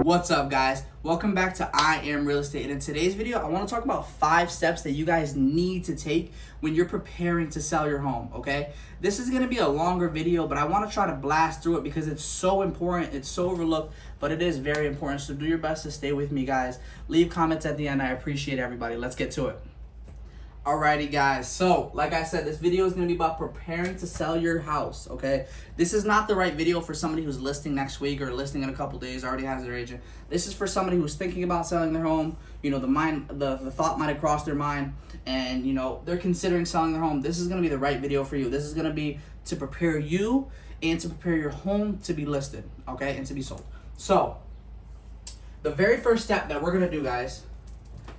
What's up, guys? Welcome back to IAM Real Estate. And in today's video, I want to talk about 5 steps that you guys need to take when you're preparing to sell your home, okay? This is going to be a longer video, but I want to try to blast through it because it's so important. It's so overlooked, but it is very important. So do your best to stay with me, guys. Leave comments at the end. I appreciate everybody. Let's get to it. Alrighty, guys, so like I said, this video is going to be about preparing to sell your house, okay? This is not the right video for somebody who's listing next week or listing in a couple days, already has their agent. This is for somebody who's thinking about selling their home. You know, the thought might have crossed their mind, and you know, they're considering selling their home. This is going to be the right video for you. This is going to be to prepare you and to prepare your home to be listed, okay, and to be sold. So the very first step that we're going to do, guys,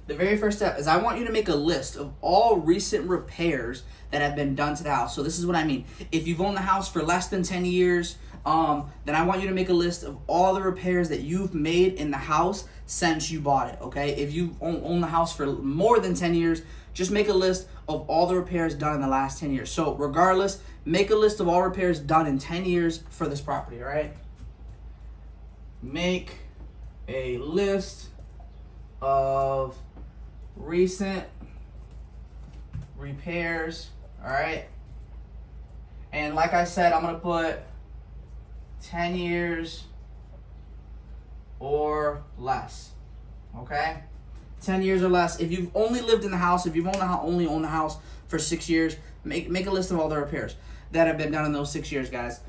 the very first step is I want you to make a list of all recent repairs that have been done to the house. So this is what I mean. If you've owned the house for less than 10 years, then I want you to make a list of all the repairs that you've made in the house since you bought it, okay? If you've owned the house for more than 10 years, just make a list of all the repairs done in the last 10 years. So regardless, make a list of all repairs done in 10 years for this property, all right? Make a list of recent repairs, all right? And like I said, I'm gonna put 10 years or less, okay? 10 years or less. If you've only lived in the house, if you've only owned the house for 6 years, make a list of all the repairs that have been done in those 6 years, guys.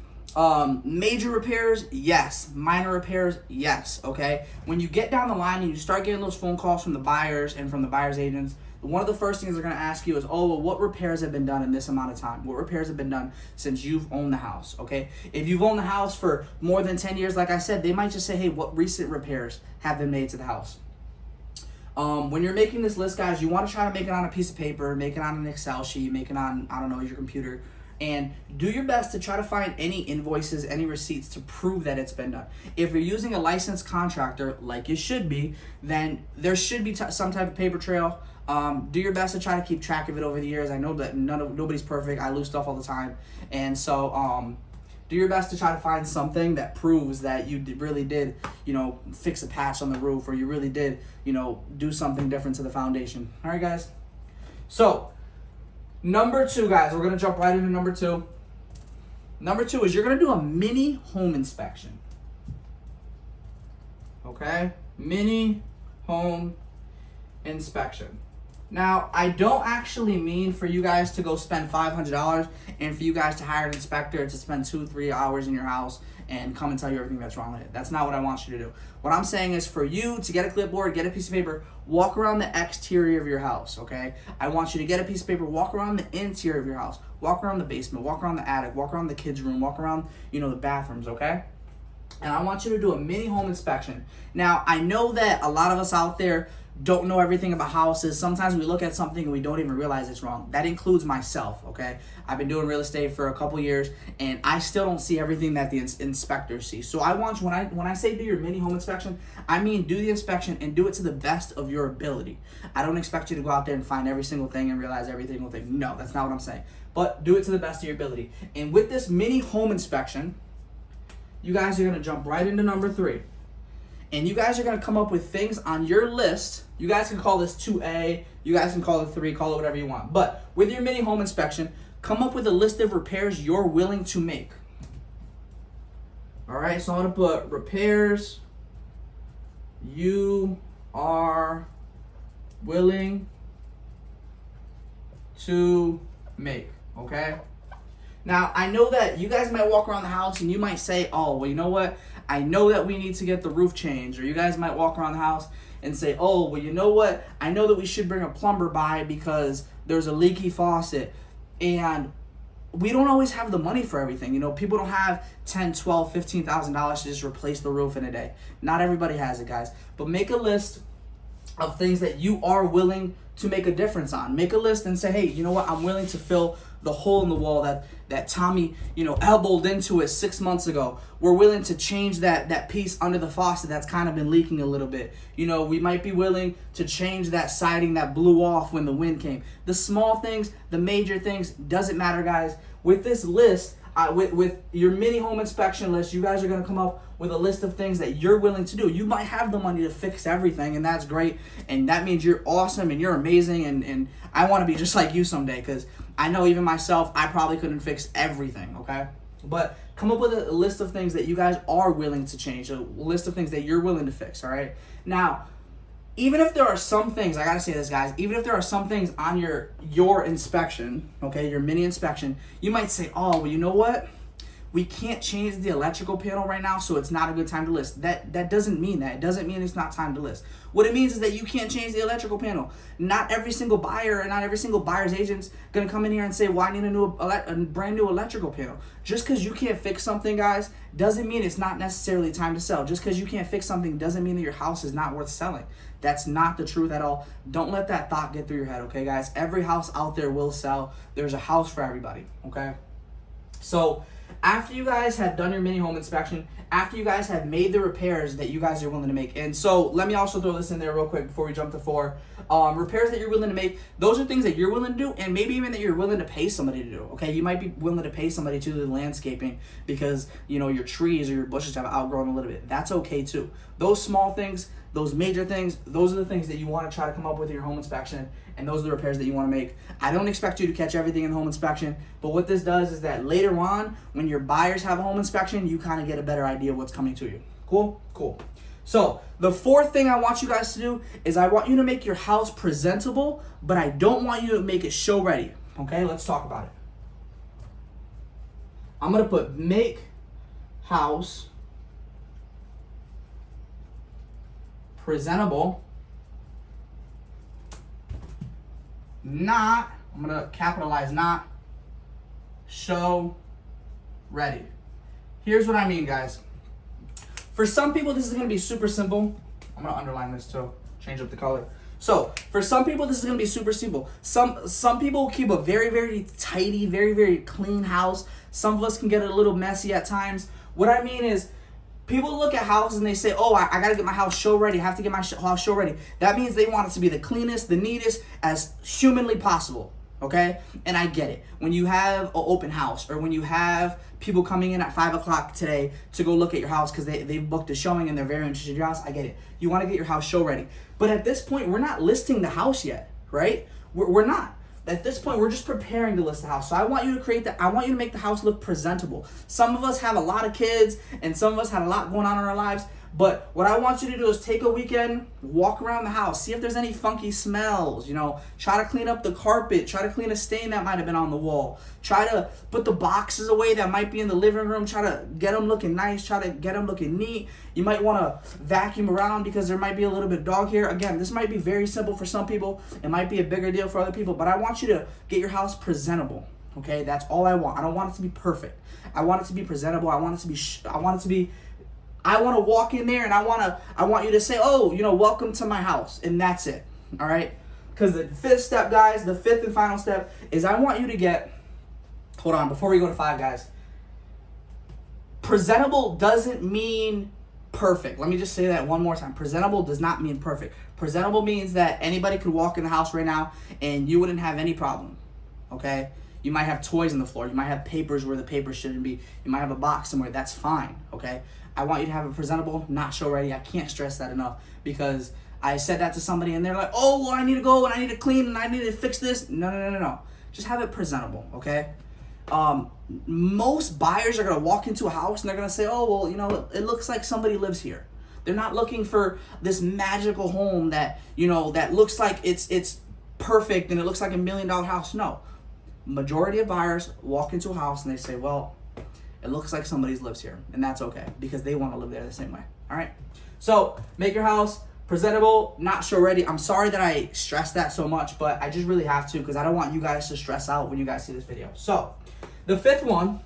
Major repairs, yes. Minor repairs, yes, okay? When you get down the line and you start getting those phone calls from the buyers and from the buyer's agents, one of the first things they're going to ask you is, oh, well, what repairs have been done in this amount of time? What repairs have been done since you've owned the house, okay? If you've owned the house for more than 10 years, like I said, they might just say, hey, what recent repairs have been made to the house? When you're making this list, guys, you want to try to make it on a piece of paper, make it on an Excel sheet, make it on, I don't know, your computer, and do your best to try to find any invoices, any receipts to prove that it's been done. If you're using a licensed contractor, like you should be, then there should be some type of paper trail. Do your best to try to keep track of it over the years. I know that nobody's perfect. I lose stuff all the time. And so do your best to try to find something that proves that you really did, you know, fix a patch on the roof, or you really did, you know, do something different to the foundation. All right, guys? So number 2, guys, we're going to jump right into number 2. Number 2 is you're going to do a mini home inspection. Okay? Mini home inspection. Now, I don't actually mean for you guys to go spend $500 and for you guys to hire an inspector to spend 2-3 hours in your house and come and tell you everything that's wrong with it. That's not what I want you to do. What I'm saying is for you to get a clipboard, get a piece of paper, walk around the exterior of your house, okay? I want you to get a piece of paper, walk around the interior of your house, walk around the basement, walk around the attic, walk around the kids' room, walk around, you know, the bathrooms, okay? And I want you to do a mini home inspection. Now, I know that a lot of us out there don't know everything about houses. Sometimes we look at something and we don't even realize it's wrong. That includes myself, okay? I've been doing real estate for a couple years, and I still don't see everything that the inspectors see. So I want you, when I say do your mini home inspection, I mean do the inspection and do it to the best of your ability. I don't expect you to go out there and find every single thing and realize every single thing. No, that's not what I'm saying. But do it to the best of your ability. And with this mini home inspection, you guys are going to jump right into number 3. And you guys are going to come up with things on your list. You guys can call this 2A. You guys can call it 3. Call it whatever you want. But with your mini home inspection, come up with a list of repairs you're willing to make. All right, so I'm going to put repairs you are willing to make, okay? Now, I know that you guys might walk around the house and you might say, oh, well, you know what? I know that we need to get the roof changed. Or you guys might walk around the house and say, oh, well, you know what? I know that we should bring a plumber by because there's a leaky faucet. And we don't always have the money for everything. You know, people don't have $10,000, $12,000, $15,000 to just replace the roof in a day. Not everybody has it, guys. But make a list of things that you are willing to make a difference on. Make a list and say, hey, you know what? I'm willing to fill the hole in the wall that Tommy, you know, elbowed into it 6 months ago. We're willing to change that piece under the faucet that's kind of been leaking a little bit. You know, we might be willing to change that siding that blew off when the wind came. The small things, the major things, doesn't matter, guys. With this list, with your mini home inspection list, you guys are going to come up with a list of things that you're willing to do. You might have the money to fix everything, and that's great, and that means you're awesome and you're amazing, and I want to be just like you someday, because I know even myself, I probably couldn't fix everything, okay? But come up with a list of things that you guys are willing to change, a list of things that you're willing to fix, all right? Now, even if there are some things, I gotta say this, guys, even if there are some things on your inspection, okay, your mini inspection, you might say, oh, well, you know what? We can't change the electrical panel right now, so it's not a good time to list. That doesn't mean that. It doesn't mean it's not time to list. What it means is that you can't change the electrical panel. Not every single buyer and not every single buyer's agent's gonna come in here and say, well, I need a brand new electrical panel. Just because you can't fix something, guys, doesn't mean it's not necessarily time to sell. Just because you can't fix something doesn't mean that your house is not worth selling. That's not the truth at all. Don't let that thought get through your head, okay, guys? Every house out there will sell. There's a house for everybody, okay? So after you guys have done your mini home inspection, after you guys have made the repairs that you guys are willing to make, and so let me also throw this in there real quick before we jump to 4. Repairs that you're willing to make, those are things that you're willing to do, and maybe even that you're willing to pay somebody to do, okay? You might be willing to pay somebody to do the landscaping because, you know, your trees or your bushes have outgrown a little bit. That's okay too. Those small things, those major things, those are the things that you want to try to come up with in your home inspection, and those are the repairs that you want to make. I don't expect you to catch everything in home inspection, but what this does is that later on, when your buyers have a home inspection, you kind of get a better idea of what's coming to you. Cool? Cool. So the 4th thing I want you guys to do is I want you to make your house presentable, but I don't want you to make it show ready. Okay, let's talk about it. I'm going to put make house presentable, not, I'm going to capitalize not, show ready. Here's what I mean, guys. For some people, this is going to be super simple. I'm going to underline this too, change up the color. So for some people, this is going to be super simple. Some people keep a very, very tidy, very, very clean house. Some of us can get a little messy at times. What I mean is, people look at houses and they say, oh, I got to get my house show ready. I have to get my house show ready. That means they want it to be the cleanest, the neatest as humanly possible, okay? And I get it. When you have an open house or when you have people coming in at 5 o'clock today to go look at your house because they've booked a showing and they're very interested in your house, I get it. You want to get your house show ready. But at this point, we're not listing the house yet, right? We're not. At this point, we're just preparing to list the house. So I want you to make the house look presentable. Some of us have a lot of kids and some of us had a lot going on in our lives. But what I want you to do is take a weekend, walk around the house, see if there's any funky smells, you know, try to clean up the carpet, try to clean a stain that might have been on the wall, try to put the boxes away that might be in the living room, try to get them looking nice, try to get them looking neat. You might want to vacuum around because there might be a little bit of dog hair. Again, this might be very simple for some people. It might be a bigger deal for other people, but I want you to get your house presentable. Okay, that's all I want. I don't want it to be perfect. I want it to be presentable. I want to walk in there and I want you to say, oh, you know, welcome to my house. And that's it. All right. Because the 5th step, guys, the 5th and final step is I want you to get, hold on, before we go to 5, guys. Presentable doesn't mean perfect. Let me just say that one more time. Presentable does not mean perfect. Presentable means that anybody could walk in the house right now and you wouldn't have any problem. Okay. You might have toys on the floor. You might have papers where the papers shouldn't be. You might have a box somewhere. That's fine. Okay. I want you to have it presentable, not show ready. I can't stress that enough because I said that to somebody and they're like, oh, well, I need to go and I need to clean and I need to fix this. No. Just have it presentable, okay? Most buyers are going to walk into a house and they're going to say, oh, well, you know, it looks like somebody lives here. They're not looking for this magical home that, you know, that looks like it's perfect and it looks like $1 million house. No. Majority of buyers walk into a house and they say, well, it looks like somebody lives here, and that's okay because they want to live there the same way. All right. So make your house presentable, not show ready. I'm sorry that I stressed that so much, but I just really have to because I don't want you guys to stress out when you guys see this video. So the 5th one,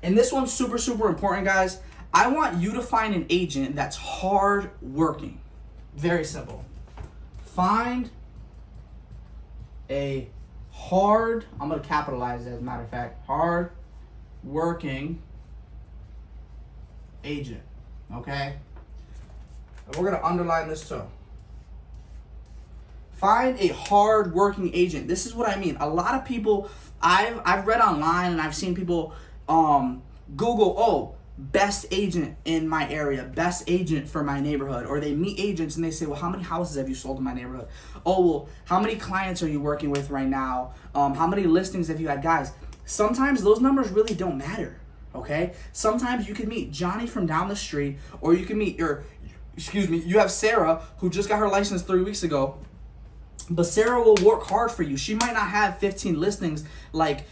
and this one's super, super important, guys. I want you to find an agent that's hard working. Very simple. Find a hard, I'm going to capitalize it as a matter of fact, hard working agent, okay? And we're going to underline this too. Find a hard-working agent. This is what I mean. A lot of people, I've read online and I've seen people Google, oh, best agent in my area, best agent for my neighborhood, or they meet agents and they say, well, how many houses have you sold in my neighborhood? Oh, well, how many clients are you working with right now? How many listings have you had? Guys, sometimes those numbers really don't matter, okay? Sometimes you could meet Johnny from down the street, or you can meet you have Sarah who just got her license 3 weeks ago. But Sarah will work hard for you. She might not have 15 listings like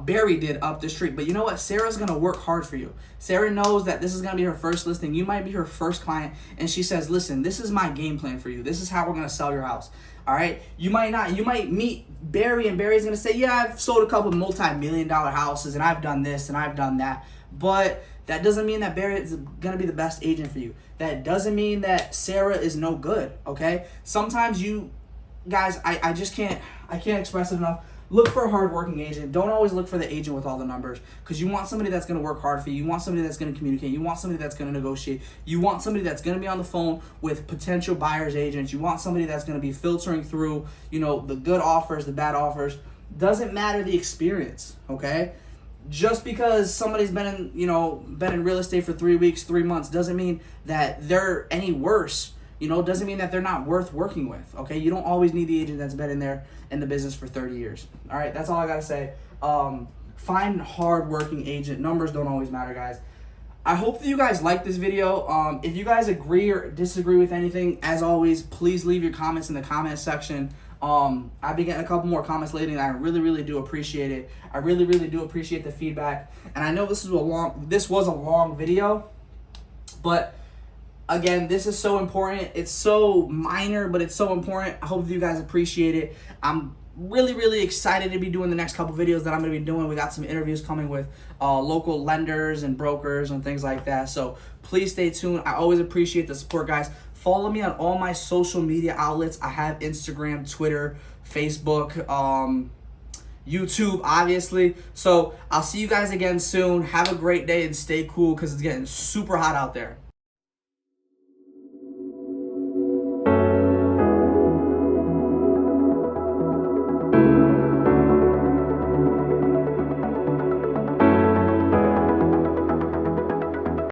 Barry did up the street. But you know what? Sarah's going to work hard for you. Sarah knows that this is going to be her first listing. You might be her first client. And she says, listen, this is my game plan for you. This is how we're going to sell your house. All right? You might meet Barry, and Barry's going to say, yeah, I've sold a couple multi-million-dollar houses, and I've done this, and I've done that. But that doesn't mean that Barry is going to be the best agent for you. That doesn't mean that Sarah is no good, okay? Sometimes guys, I can't express it enough. Look for a hardworking agent. Don't always look for the agent with all the numbers, because you want somebody that's going to work hard for you. You want somebody that's going to communicate. You want somebody that's going to negotiate. You want somebody that's going to be on the phone with potential buyers agents. You want somebody that's going to be filtering through, the good offers, the bad offers. Doesn't matter the experience, okay? Just because somebody's been in real estate for 3 weeks, 3 months, doesn't mean that they're any worse. Doesn't mean that they're not worth working with, okay? You don't always need the agent that's been in there in the business for 30 years. All right, that's all I got to say. Find a hard-working agent. Numbers don't always matter, guys. I hope that you guys like this video. If you guys agree or disagree with anything, as always, please leave your comments in the comment section. I've been getting a couple more comments lately, and I really, really do appreciate it. I really, really do appreciate the feedback. And I know this was a long video, but again, this is so important. It's so minor, but it's so important. I hope you guys appreciate it. I'm really, really excited to be doing the next couple videos that I'm going to be doing. We got some interviews coming with local lenders and brokers and things like that. So please stay tuned. I always appreciate the support, guys. Follow me on all my social media outlets. I have Instagram, Twitter, Facebook, YouTube, obviously. So I'll see you guys again soon. Have a great day and stay cool, because it's getting super hot out there.